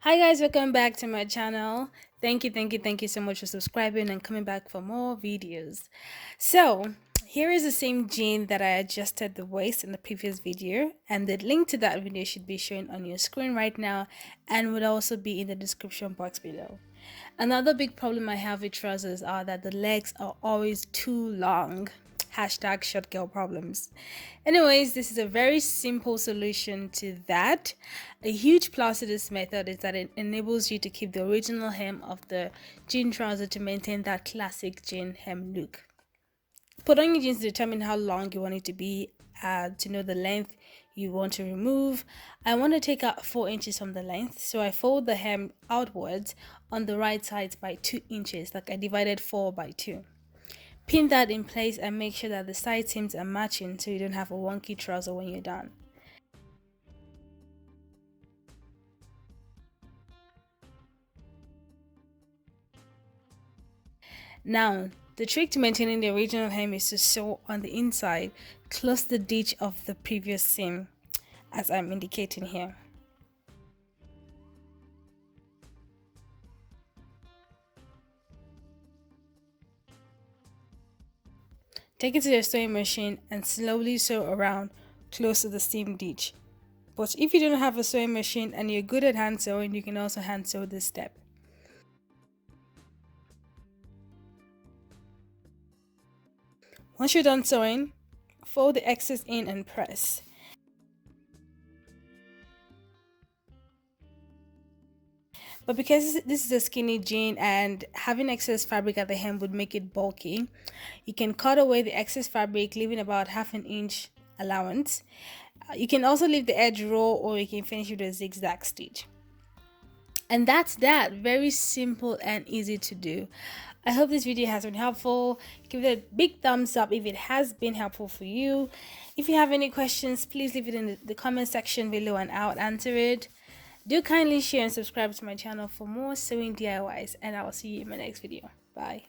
Hi guys, welcome back to my channel. Thank you so much for subscribing and coming back for more videos. So here is the same jean that I adjusted the waist in the previous video, and the link to that video should be shown on your screen right now and would also be in the description box below. Another big problem I have with trousers are that the legs are always too long. Hashtag short girl problems. Anyways, this is a very simple solution to that. A huge plus to this method is that it enables you to keep the original hem of the jean trouser to maintain that classic jean hem look. Put on your jeans to determine how long you want it to be, to know the length you want to remove. I want to take out 4 inches from the length, so I fold the hem outwards on the right side by 2 inches, like I divided 4 by 2. Pin that in place and make sure that the side seams are matching so you don't have a wonky trouser when you're done. Now, the trick to maintaining the original hem is to sew on the inside, close the ditch of the previous seam, as I'm indicating here. Take it to your sewing machine and slowly sew around close to the seam ditch. But if you don't have a sewing machine and you're good at hand sewing, you can also hand sew this step. Once you're done sewing, fold the excess in and press. But because this is a skinny jean and having excess fabric at the hem would make it bulky, you can cut away the excess fabric, leaving about half an inch allowance. You can also leave the edge raw, or you can finish with a zigzag stitch. And that's that. Very simple and easy to do. I hope this video has been helpful. Give it a big thumbs up if it has been helpful for you. If you have any questions, please leave it in the comment section below and I'll answer it. Do kindly share and subscribe to my channel for more sewing DIYs, and I will see you in my next video. Bye.